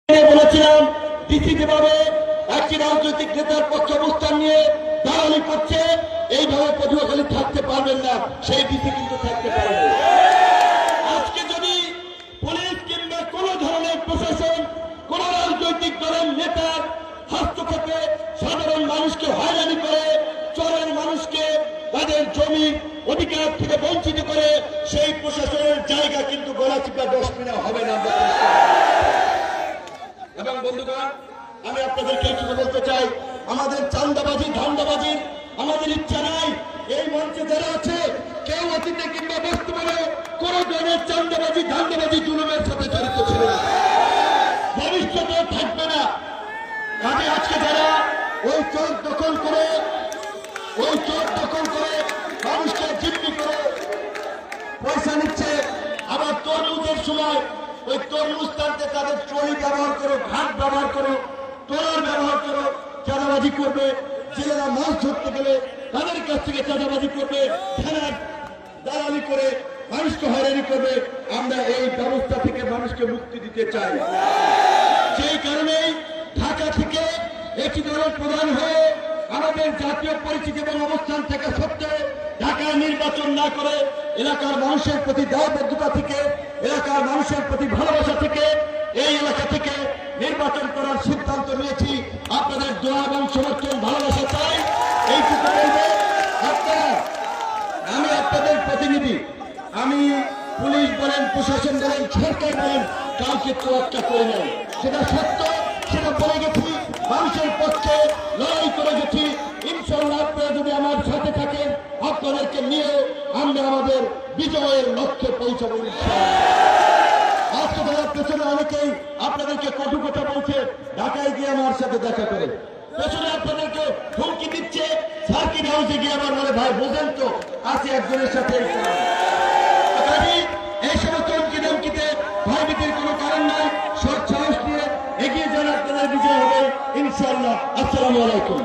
বলেছিলাম ডিসি যেভাবে একটি রাজনৈতিক নেতার পক্ষে অবস্থান নিয়ে দালালি করছে, এইভাবে পটুয়াখালী থাকতে পারবেন না, সেই ডিসি কিন্তু থাকতে পারবে। আজকে যদি পুলিশ কিংবা কোন ধরনের প্রশাসন কোন রাজনৈতিক দলের নেতার হস্তক্ষেপে সাধারণ মানুষকে হয়রানি করে, চরের মানুষকে তাদের জমি অধিকার থেকে বঞ্চিত করে, সেই প্রশাসনের জায়গা কিন্তু গলাচিপা ডস্টবিনে হবে না। এবং বন্ধুগণ, আমি আপনাদেরকে একটু বলতে চাই, আমাদের চাঁদাবাজি ধান্দাবাজির আমাদের ইচ্ছা নাই। এই মঞ্চে যারা আছে কেউ অতীতে কিংবা বর্তমানে কোন ধরনের চাঁদাবাজি ধান্দাবাজি জুলুমের সাথে জড়িত ছিল না, ভবিষ্যতেও থাকবে না। কাজে আজকে যারা ওই চোর দখল করে মানুষকে জিম্মি করে পয়সা নিচ্ছে, আবার তরমুজের সময় ওই তরমুজ টানতে তাদের ট্রলি ব্যবহার করো, ঘাট ব্যবহার করো, ট্রলার ব্যবহার করো, চাঁদাবাজি করবে। জেলেরা মাছ ধরতে গেলে তাদের কাছ থেকে চাঁদাবাজি করবে, থানার দালালি করে মানুষকে হয়রানি করবে। আমরা এই ব্যবস্থা থেকে মানুষকে মুক্তি দিতে চাই। সেই কারণেই ঢাকা থেকে একটি দলের প্রধান হয়ে আমাদের জাতীয় পরিচিতি এবং অবস্থান থেকে সত্ত্বেও ঢাকায় নির্বাচন না করে এলাকার মানুষের প্রতি দায়বদ্ধতা থেকে, এলাকার মানুষের প্রতি ভালোবাসা থেকে এই এলাকা থেকে নির্বাচন করার সিদ্ধান্ত নিয়েছি। আপনাদের দোয়া এবং সমর্থন ভালোবাসা চাই। এইটুকু বলবো, আপনারা, আমি আপনাদের প্রতিনিধি, আমি পুলিশ বলেন, প্রশাসন বলেন, সরকার বলেন, কাউকে তোয়াক্কা করে নেই। সেটা সত্য, সেটা বলে গেছি, মানুষের পক্ষে লড়াই করে গেছি। ইনশাআল্লাহ আপনারা যদি আমার সাথে থাকেন, আপনাদেরকে নিয়ে আমরা আমাদের বিজয়ের লক্ষ্যে পৌঁছাবো। আজকে যারা পেছনে অনেকেই আপনাদেরকে কটু কথা বলছে, ঢাকায় গিয়ে আমার সাথে দেখা করে পেছনে আপনাদেরকে হুমকি দিচ্ছে, সার্কিট হাউসে গিয়ে আমার বলে, ভাই বোঝেন তো আছে একজনের সাথে এই সমস্ত হুমকি ধমকিতে ভয়ভীতির কোনো কারণ নাই। সৎ সাহস নিয়ে এগিয়ে যান, আপনাদের বিজয় হবে ইনশাআল্লাহ। আসসালামু আলাইকুম।